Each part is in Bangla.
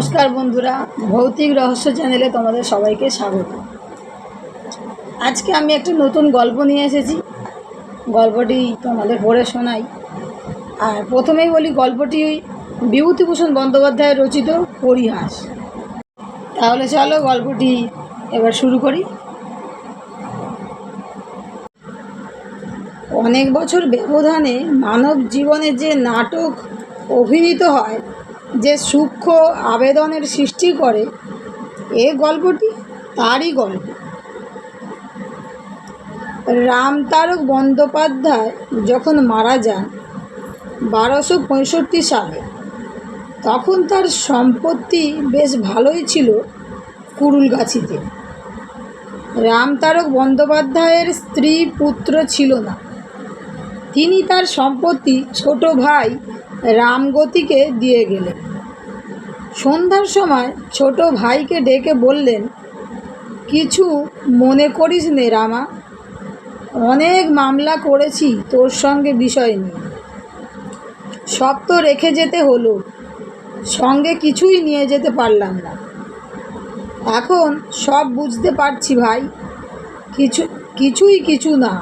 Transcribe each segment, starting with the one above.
নমস্কার বন্ধুরা, ভৌতিক রহস্য চ্যানেলে তোমাদের সবাইকে স্বাগত। আজকে আমি একটা নতুন গল্প নিয়ে এসেছি। গল্পটি তোমাদের পড়ে শোনাই। আর প্রথমেই বলি, গল্পটি বিভূতিভূষণ বন্দ্যোপাধ্যায়ের রচিত পরিহাস। তাহলে চলো গল্পটি এবার শুরু করি। অনেক বছর ব্যবধানে মানব জীবনে যে নাটক অভিনীত হয়, যে সূক্ষ্ম আবেদনের সৃষ্টি করে, এ গল্পটি তারই গল্প। রামতারক বন্দ্যোপাধ্যায় যখন মারা যান 1265 সালে, তখন তার সম্পত্তি বেশ ভালোই ছিল কুড়ুলগাছিতে। রামতারক বন্দ্যোপাধ্যায়ের স্ত্রী পুত্র ছিল না। তিনি তার সম্পত্তি ছোট ভাই রামগতিকে দিয়ে গেলেন। সন্ধ্যার সময় ছোট ভাইকে ডেকে বললেন, কিছু মনে করিস নে রামা, অনেক মামলা করেছি তোর সঙ্গে বিষয় নিয়ে, সব তো রেখে যেতে হলো, সঙ্গে কিছুই নিয়ে যেতে পারলাম না। এখন সব বুঝতে পারছি ভাই, কিছু না,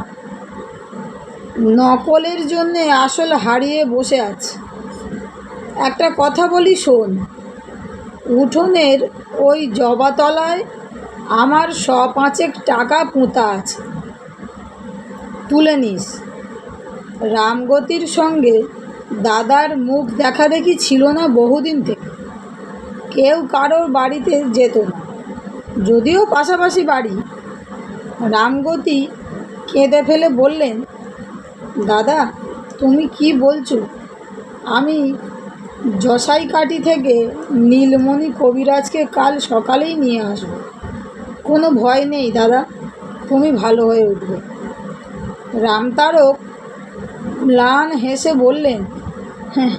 নকলের জন্যে আসল হারিয়ে বসে আছে। একটা কথা বলি শোন, উঠোনের ওই জবাতলায় আমার 100-5 টাকা পুঁতা আছে, তুলে নিস। রামগতির সঙ্গে দাদার মুখ দেখা দেখি ছিল না বহুদিন থেকে। কেউ কারোর বাড়িতে যেত না, যদিও পাশাপাশি বাড়ি। রামগতি কেঁদে ফেলে বললেন, দাদা তুমি কি বলছো? আমি জসাইকাটি থেকে নীলমণি কবিরাজকে কাল সকালেই নিয়ে আসব। কোনো ভয় নেই দাদা, তুমি ভালো হয়ে উঠবে। রামতারক ম্লান হেসে বললেন, হ্যাঁ,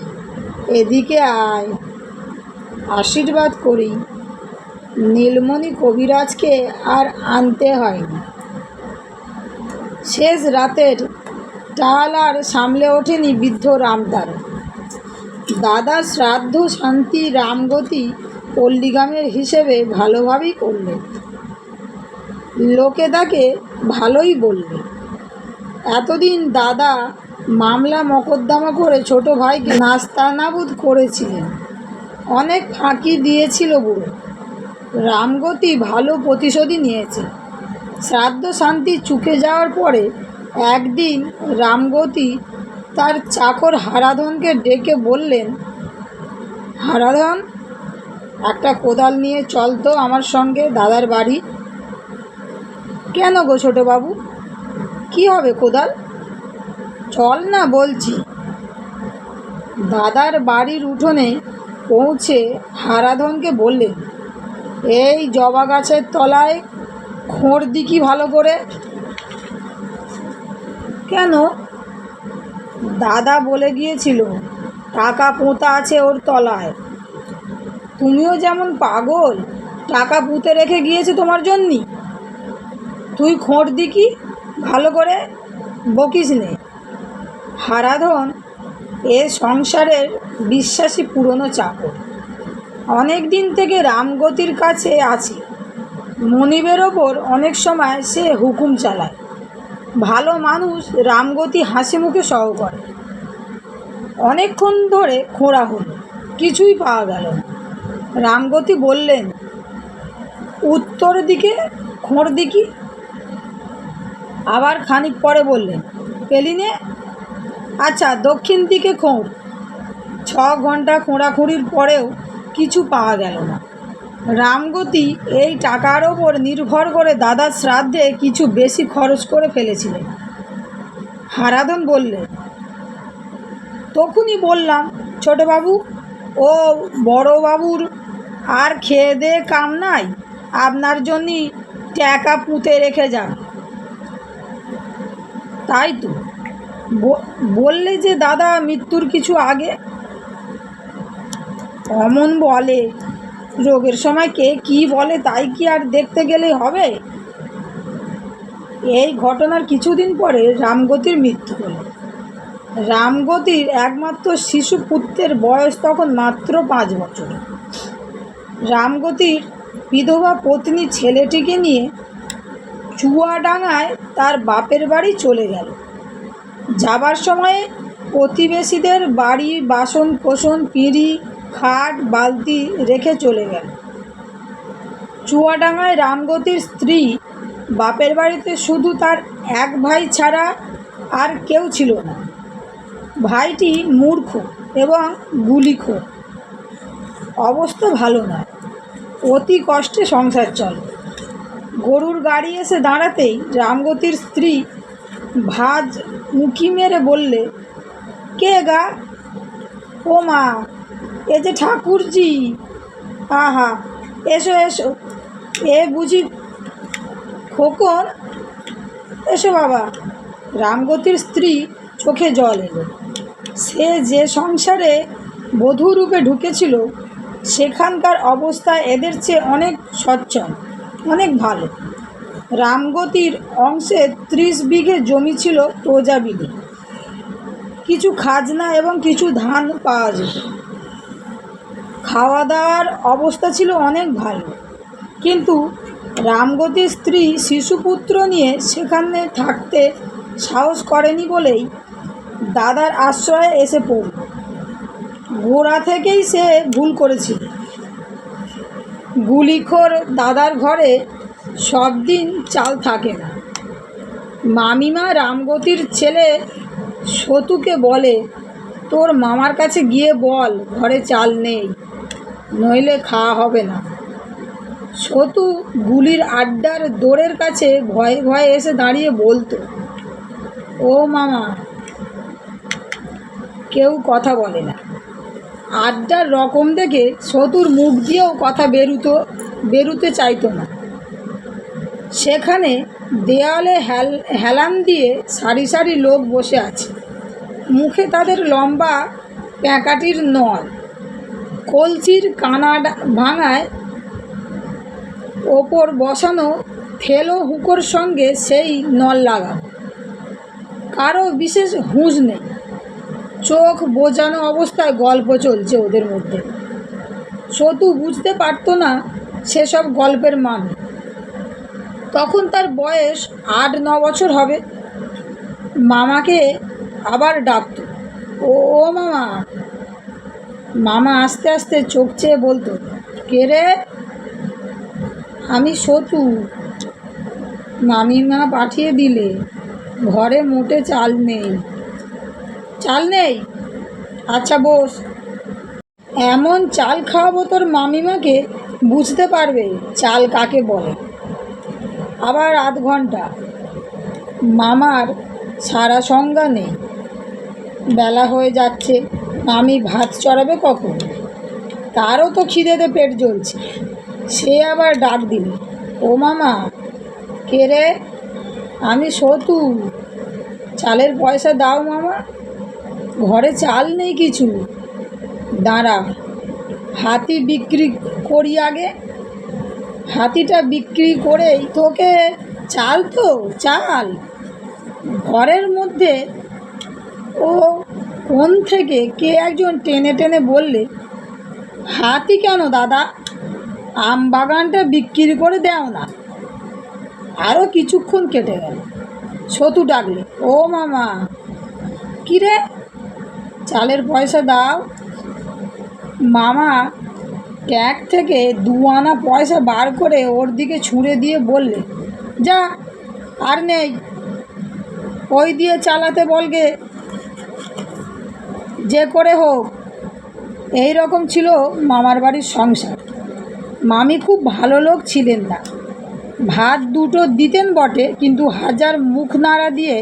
এদিকে আয়, আশীর্বাদ করি। নীলমণি কবিরাজকে আর আনতে হয়নি। শেষ রাতের টাল আর সামলে ওঠেনি বৃদ্ধ রামতারক। দাদার শ্রাদ্ধ শান্তি রামগতি পল্লীগ্রামের হিসেবে ভালোভাবেই করলেন। লোকে তাকে ভালোই বললে। এতদিন দাদা মামলা মকদ্দমা করে ছোট ভাইকে নাস্তানাবুদ করেছিলেন, অনেক ফাঁকি দিয়েছিল বুড়ো। রামগতি ভালো প্রতিশোধই নিয়েছে। শ্রাদ্ধ শান্তি চুকে যাওয়ার পরে একদিন রামগতি তার চাকর হারাধনকে ডেকে বললেন, হারাধন, একটা কোদাল নিয়ে চল তো আমার সঙ্গে দাদার বাড়ি। কেন গো ছোটবাবু, কী হবে কোদাল? চল না বলছি। দাদার বাড়ির উঠোনে পৌঁছে হারাধনকে বললেন, এই জবা গাছের তলায় খোঁড় দিকি ভালো করে। কেন? দাদা বলে গিয়েছিল টাকা পোঁতা আছে ওর তলায়। তুমিও যেমন পাগল, টাকা পুঁতে রেখে গিয়েছে তোমার জন্যই। তুই খোঁড় দিকি ভালো করে, বকিস নে। হারাধন এ সংসারের বিশ্বাসী পুরনো চাকর, অনেক দিন থেকে রামগতির কাছে আছে। মনিবের ওপর অনেক সময় সে হুকুম চালায়। ভালো মানুষ রামগতি হাসি মুখে সহ করে। অনেকক্ষণ ধরে খোঁড়া হলো, কিছুই পাওয়া গেল না। রামগতি বললেন, উত্তর দিকে খোঁড় দিকি। আবার খানিক পরে বললেন, পেলি নে? আচ্ছা, দক্ষিণ দিকে খোঁড়। 6 ঘন্টা খোঁড়াখুঁড়ির পরেও কিছু পাওয়া গেল না। রামগতি এই টাকার ওপর নির্ভর করে দাদার শ্রাদ্ধে কিছু বেশি খরচ করে ফেলেছিলেন। হারাধন বললেন, তখনই বললাম ছোটবাবু, ও বড়বাবুর আর খেয়ে দেয়ে কাম নাই, আপনার জন্যই টাকা পুঁতে রেখে যান। তাই তো বললে যে দাদা মৃত্যুর কিছু আগে। অমন বলে, রোগের সময় কে কী বলে তাই কি আর দেখতে গেলেই হবে? এই ঘটনার কিছুদিন পরে রামগতির মৃত্যু হলো। রামগতির একমাত্র শিশু পুত্রের বয়স তখন মাত্র 5 বছর। রামগতির বিধবা পত্নী ছেলেটিকে নিয়ে চুয়াডাঙ্গায় তার বাপের বাড়ি চলে গেল। যাবার সময়ে প্রতিবেশীদের বাড়ি বাসন কোসন পিঁড়ি খাট বালতি রেখে চলে গেল। চুয়াডাঙ্গায় রামগতির স্ত্রী বাপের বাড়িতে শুধু তার এক ভাই ছাড়া আর কেউ ছিল না। ভাইটি মূর্খ এবং গুলিখোর, অবস্থা ভালো নয়, অতি কষ্টে সংসার চলে। গরুর গাড়ি এসে দাঁড়াতেই রামগতির স্ত্রী ভাঁজ উঁকি মেরে বললে, কে গা? ও মা, এ যে ঠাকুরজি। আহা, এসো এসো, এ বুঝি খোকন? এসো বাবা। রামগতির স্ত্রী চোখে জল এলো। সে যে সংসারে বধূরূপে ঢুকেছিল সেখানকার অবস্থা এদের চেয়ে অনেক সচ্ছল, অনেক ভালো। রামগতির অংশে 30 বিঘে জমি ছিল প্রজাবিলি, কিছু খাজনা এবং কিছু ধান পাওয়া যেত। খাওয়া দাওয়ার অবস্থা ছিল অনেক ভালো, কিন্তু রামগতির স্ত্রী শিশুপুত্র নিয়ে সেখানে থাকতে সাহস করেনি বলেই দাদার আশ্রয়ে এসে পড়ল। গোড়া থেকেই সে ভুল করেছিল। গুলিখোর দাদার ঘরে সব দিন চাল থাকে না। মামিমা রামগতির ছেলে সতুকে বলে, তোর মামার কাছে গিয়ে বল ঘরে চাল নেই, নইলে খাওয়া হবে না। সতু গুলির আড্ডার দোরের কাছে ভয়ে ভয়ে এসে দাঁড়িয়ে বলতো, ও মামা। কেউ কথা বলে না। আড্ডার রকম দেখে সতুর মুখ দিয়েও কথা বেরুতে চাইতো না। সেখানে দেয়ালে হেলান দিয়ে সারি সারি লোক বসে আছে। মুখে তাদের লম্বা প্যাঁকাটির নল, কলসির কানা ভাঙায় ওপর বসানো থেলো হুঁকোর সঙ্গে সেই নল লাগানো। কারো বিশেষ হুঁশ নেই, চোখ বোঝানো অবস্থায় গল্প চলছে ওদের মধ্যে। সতু বুঝতে পারতো না সেসব গল্পের মানে। তখন তার বয়স 8-9 বছর হবে। মামাকে আবার ডাকত, ও মামা। মামা আস্তে আস্তে চোখ চেয়ে বলতো, কে রে? আমি সতু, মামিমা পাঠিয়ে দিলে, ঘরে মোটে চাল নেই। চাল নেই? আচ্ছা বস, এমন চাল খাওয়াবো তোর মামিমাকে বুঝতে পারবে চাল কাকে বলে। আবার আধ ঘন্টা। মামার সারা সংজ্ঞা নেই। বেলা হয়ে যাচ্ছে, মামি ভাত চড়াবে কখন? তারও তো খিদেতে পেট জ্বলছে। সে আবার ডাক দিল, ও মামা। কে রে? আমি সতু, চালের পয়সা দাও মামা, ঘরে চাল নেই কিছু। দাঁড়া, হাতি বিক্রি করি আগে, হাতিটা বিক্রি করেই তোকে চাল। তো চাল ঘরের মধ্যে। ও কোন থেকে কে একজন টেনে টেনে বললে, হাতি কেন দাদা, আম বাগানটা বিক্রি করে দেও না। আরও কিছুক্ষণ কেটে গেল। সতু ডাকলে, ও মামা। কী রে? চালের পয়সা দাও। মামা ট্যাগ থেকে 2 আনা পয়সা বার করে ওর দিকে ছুঁড়ে দিয়ে বললে, যা, আর নেই, ওই দিয়ে চালাতে বলগে যে করে হোক। এই রকম ছিল মামার বাড়ির সংসার। মামি খুব ভালো লোক ছিলেন না। ভাত দুটো দিতেন বটে, কিন্তু হাজার মুখ নাড়া দিয়ে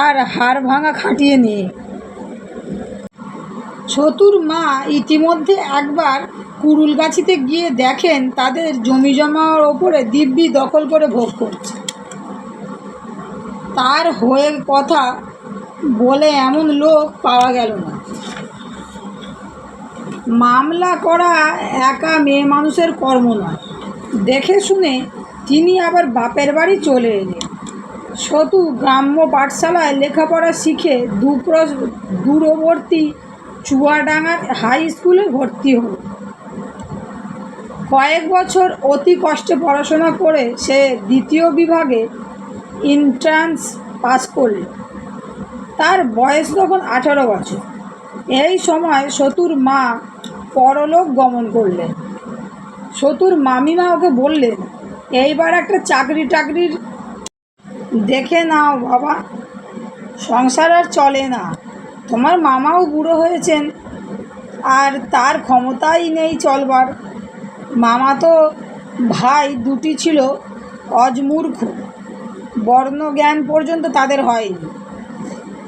আর হাড় ভাঙা খাটিয়ে নিয়ে। সতুর মা ইতিমধ্যে একবার কুড়ুলগাছিতে গিয়ে দেখেন তাদের জমি জমার ওপরে দিব্যি দখল করে ভোগ করছে। তার হয়ে কথা বলে এমন লোক পাওয়া গেল না। মামলা করা একা মেয়ে মানুষের কর্ম নয়। দেখে শুনে তিনি আবার বাপের বাড়ি চলে এলেন। সতু গ্রাম্য পাঠশালায় লেখাপড়া শিখে দূরবর্তী চুয়াডাঙ্গার হাই স্কুলে ভর্তি হল। কয়েক বছর অতি কষ্টে পড়াশোনা করে সে দ্বিতীয় বিভাগে এন্ট্রান্স পাস করল। তার বয়স তখন 18 বছর। এই সময় সতুর মা পরলোক গমন করলেন। সতুর মামিমা ওকে বললেন, এইবার একটা চাকরি টাকরির দেখে নাও বাবা, সংসার আর চলে না। তোমার মামাও বুড়ো হয়েছেন, আর তার ক্ষমতাই নেই চলবার। মামা তো ভাই দুটি ছিল অজমূর্খ, বর্ণজ্ঞান পর্যন্ত তাদের হয়নি।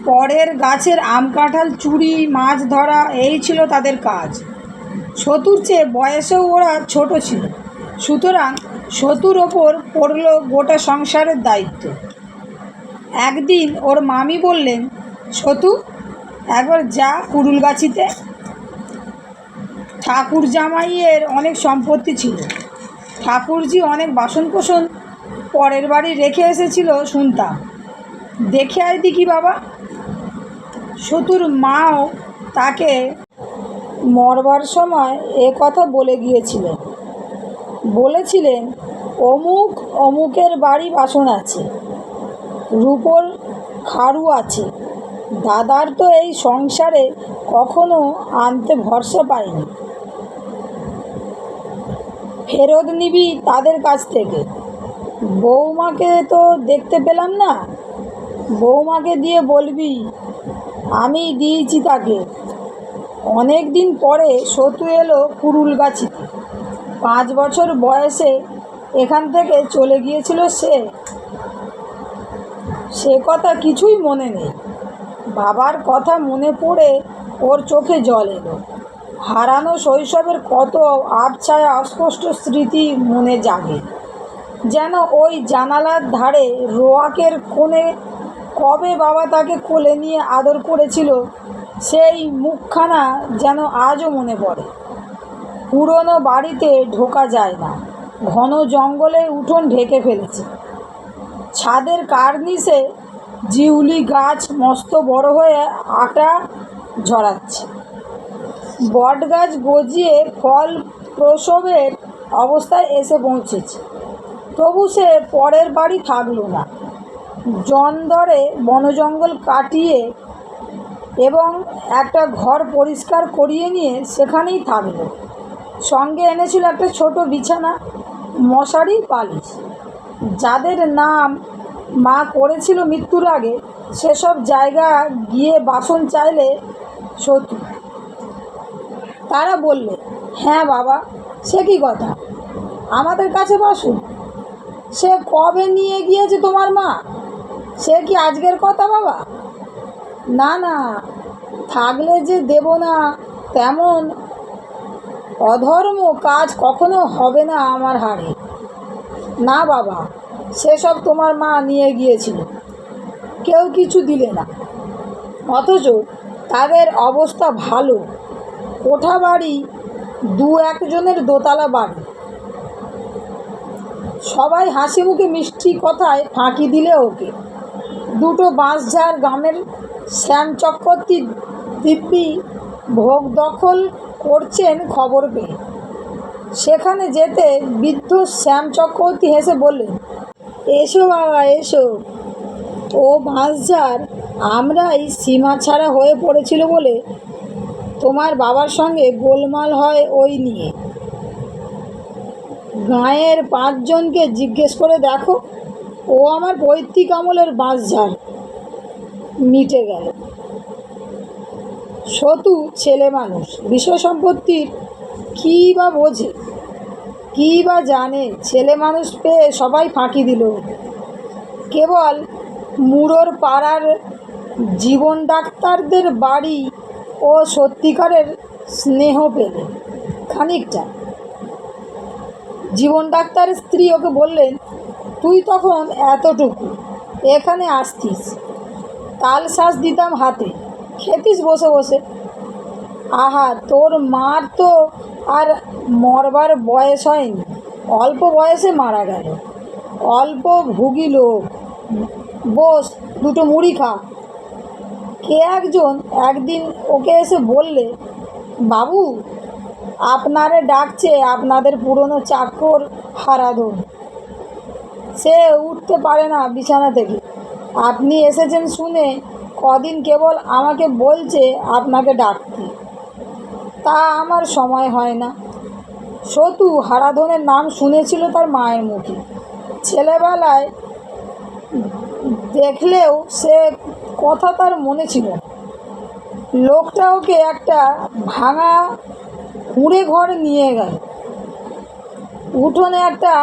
পরের গাছের আম কাঁঠাল চুরি, মাছ ধরা, এই ছিল তাদের কাজ। সতুর চেয়ে বয়সেও ওরা ছোট ছিল, সুতরাং সতুর ওপর পড়ল গোটা সংসারের দায়িত্ব। একদিন ওর মামি বললেন, সতু, একবার যা কুড়ুলগাছিতে। ঠাকুর জামাইয়ের অনেক সম্পত্তি ছিল। ঠাকুরজি অনেক বাসনকোসন পরের বাড়ি রেখে এসেছিল শুনতাম। দেখে আয় দেখি বাবা। সতুর মাও তাকে মরবার সময় এ কথা বলে গিয়েছিলেন। বলেছিলেন, অমুক অমুকের বাড়ি বাসন আছে, রূপোর খাড়ু আছে। দাদার তো এই সংসারে কখনো আনতে ভরসা পায়নি। ফেরত নিবি তাদের কাছ থেকে। বৌমাকে তো দেখতে পেলাম না, বৌমাকে দিয়ে বলবি আমি দিয়েছি তাকে। অনেক দিন পরে সতু এলো কুড়ুলগাছিতে। 5 বছর বয়সে এখান থেকে চলে গিয়েছিল সে কথা কিছুই মনে নেই। বাবার কথা মনে পড়ে ওর চোখে জল এলো। হারানো শৈশবের কত আবছায়া অস্পষ্ট স্মৃতি মনে জাগে। যেন ওই জানালার ধারে রোয়াকের কোণে কবে বাবা তাকে কোলে নিয়ে আদর করেছিল, সেই মুখখানা যেন আজও মনে পড়ে। পুরনো বাড়িতে ঢোকা যায় না, ঘন জঙ্গলে উঠোন ঢেকে ফেলেছে। ছাদের কার্নিশে জিউলি গাছ মস্ত বড় হয়ে আটা ঝরাচ্ছে। বট গাছ গজিয়ে ফল প্রসবের অবস্থায় এসে পৌঁছেছে। তবু সে পরের বাড়ি থাকল না। জনদরে বনজঙ্গল কাটিয়ে এবং একটা ঘর পরিষ্কার করিয়ে নিয়ে সেখানেই থাকল। সঙ্গে এনেছিল একটা ছোট বিছানা, মশারি, বালিশ। যাদের নাম মা করেছিল মৃত্যুর আগে, সেসব জায়গা গিয়ে বাসন চাইলে সতু। তারা বললে, হ্যাঁ বাবা, সে কি কথা, আমাদের কাছে বাসন? সে কবে নিয়ে গিয়েছে তোমার মা? সে কি আজকের কথা বাবা? না না, থাকলে যে দেব না, তেমন অধর্ম কাজ কখনো হবে না আমার হাড়ে। না বাবা, সেসব তোমার মা নিয়ে গিয়েছিল, কেউ কিছু দিলে না। অথচ তাদের অবস্থা ভালো, কোঠা বাড়ি, 2-1 জনের দোতলা বাড়ি। সবাই হাসি মুখে মিষ্টি কথায় ফাঁকি দিলে ওকে। 2টো বাঁশঝাড় গ্রামের শ্যাম চক্রবর্তী দিব্যি ভোগ দখল করছেন খবর পেয়ে। সেখানে যেতে বৃদ্ধ শ্যাম চক্রবর্তী হেসে বললেন, এসো বাবা এসো। ও বাঁশঝাড় আমরাই সীমা ছাড়া হয়ে পড়েছিল বলে তোমার বাবার সঙ্গে গোলমাল হয় ওই নিয়ে। গাঁয়ের 5 জনকে জিজ্ঞেস করে দেখো, ও আমার পৈতৃক আমলের বাঁশঝাড়। মিটে গেল। সতু ছেলে মানুষ, বিষয় সম্পত্তির কী বা বোঝে, কী বা জানে। ছেলে মানুষ পেয়ে সবাই ফাঁকি দিল। কেবল মুড়োর পাড়ার জীবন ডাক্তারদের বাড়ি ও সত্যিকারের স্নেহ পেলে খানিকটা। জীবন ডাক্তারের স্ত্রী ওকে বললেন, তুই তখন এতটুকু এখানে আসতিস, তাল শ্বাস দিতাম হাতে, খেতিস বসে বসে। আহা, তোর মার তো আর মরবার বয়স হয়নি, অল্প বয়সে মারা গেল। অল্প ভুগি লোক, বস 2টো মুড়ি খা। কে একজন একদিন ওকে এসে বললে, বাবু, আপনারে ডাকছে আপনাদের পুরনো চাকর হারাধন। সে উঠতে পারে না বিছানা থেকে। আপনি এসেছেন শুনে কদিন কেবল আমাকে বলছে আপনাকে ডাকতে, তা আমার সময় হয় না। সতু হারাধনের নাম শুনেছিল তার মায়ের মুখে। ছেলেবেলায় দেখলেও সে কথা তার মনে ছিল না। লোকটা ওকে একটা ভাঙা কুঁড়ে ঘরে নিয়ে গেল। উঠোনে একটা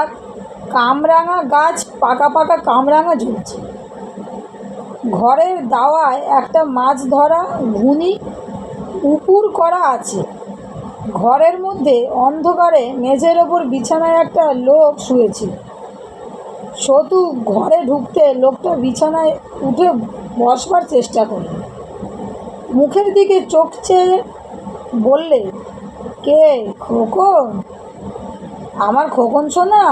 কামরাঙা গাছ, পাকা পাকা কামরাঙা ঝুলছে। ঘরের দাওয়ায় একটা মাছ ধরা ঘুনি উপুর করা আছে। ঘরের মধ্যে অন্ধকারে মেঝের ওপর বিছানায় একটা লোক শুয়েছিল। সতু ঘরে ঢুকতে লোকটা বিছানায় উঠে বসবার চেষ্টা করল। মুখের দিকে চোখ চেয়ে বললে, কে খোকন? আমার খোকন সোনা,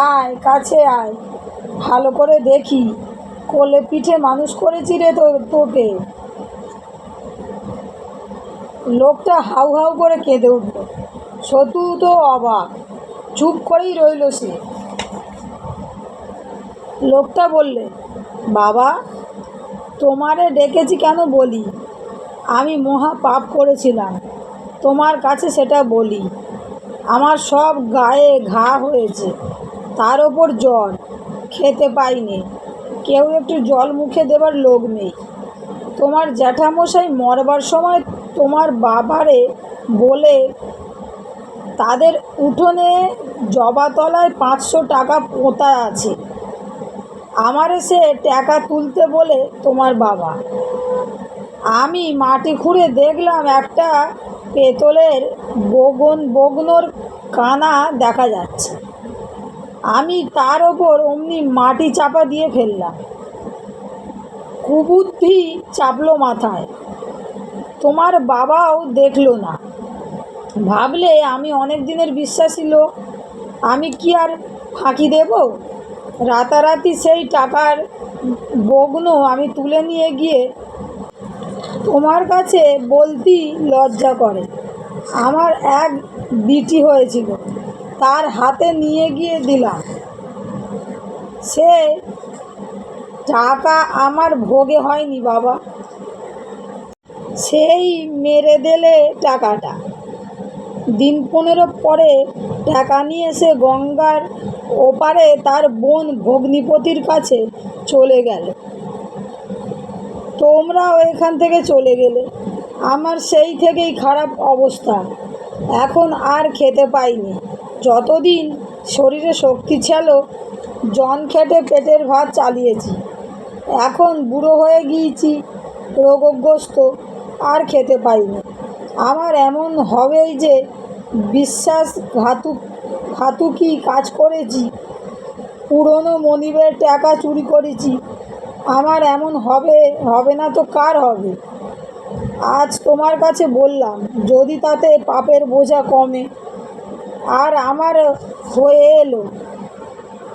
আয় কাছে আয়, ভালো করে দেখি, কোলে পিঠে মানুষ করেছি রে তোকে। লোকটা হাউ হাউ করে কেঁদে উঠল। সতু তো অবাক, চুপ করেই রইল সে। লোকটা বললে, বাবা, তোমারে ডেকেছি কেন বলি। আমি মহা পাপ করেছিলাম, তোমার কাছে সেটা বলি। আমার সব গায়ে ঘা হয়েছে, তার ওপর জ্বর, খেতে পাইনি, কেউ একটু জল মুখে দেবার লোক নেই। তোমার জ্যাঠামশাই মরবার সময় তোমার বাবারে বলে তাদের উঠোনে জবাতলায় 500 টাকা পোঁতা আছে। আমারে সে টাকা তুলতে বলে তোমার বাবা। আমি মাটি খুঁড়ে দেখলাম একটা পেতলের বগনোর কানা দেখা যাচ্ছে। আমি তার ওপর অমনি মাটি চাপা দিয়ে ফেললাম। কুবুদ্ধি চাপলো মাথায়। তোমার বাবাও দেখলো না, ভাবলে আমি অনেক দিনের বিশ্বাসী লোক, আমি কি আর ফাঁকি দেব। রাতারাতি সেই টাকার বগ্ন আমি তুলে নিয়ে গিয়ে তোমার কাছে বলতেই লজ্জা করে। আমার এক বিটি হয়েছিল, তার হাতে নিয়ে গিয়ে দিলাম। সে টাকা আমার ভোগে হয়নি বাবা, সেই মেরে দিলে টাকাটা। দিন 15 পরে টাকা নিয়ে সে গঙ্গার ওপারে তার বোন ভগ্নিপতির কাছে চলে গেল। তোমরাও এখান থেকে চলে গেলে। আমার সেই থেকেই খারাপ অবস্থা। এখন আর খেতে পাইনি। যতদিন শরীরে শক্তি ছিল জন খেটে পেটের ভাত চালিয়েছি। এখন বুড়ো হয়ে গিয়েছি, রোগগ্রস্ত, আর খেতে পাইনি। আমার এমন হবেই যে বিশ্বাসঘাতুকি কাজ করেছি, পুরনো মনিবের টাকা চুরি করেছি। আমার এমন হবে না তো কার হবে? আজ তোমার কাছে বললাম, যদি তাতে পাপের বোঝা কমে। আর আমার হয়ে এলো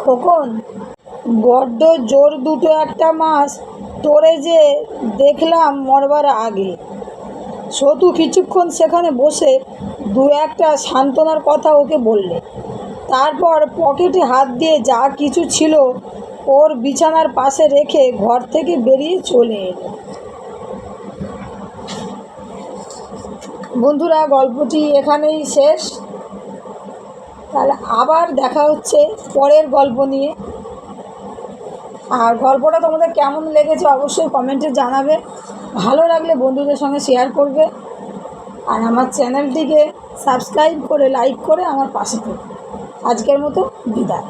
খোকন, বড্ড জোর দুটো একটা মাস তোরে যে দেখলাম মরবার আগে। সতু কিছুক্ষণ সেখানে বসে দু একটা সান্ত্বনার কথা ওকে বললে। তারপর পকেটে হাত দিয়ে যা কিছু ছিল ওর বিছানার পাশে রেখে ঘর থেকে বেরিয়ে চলে এলো। বন্ধুরা, গল্পটি এখানেই শেষ। তাহলে আবার দেখা হচ্ছে পরের গল্প নিয়ে। আর গল্পটা তোমাদের কেমন লেগেছে অবশ্যই কমেন্টে জানাবে। ভালো লাগলে বন্ধুদের সঙ্গে শেয়ার করবে। আর আমার চ্যানেলটিকে সাবস্ক্রাইব করে লাইক করে আমার পাশে থাকবে। আজকের মতো বিদায়।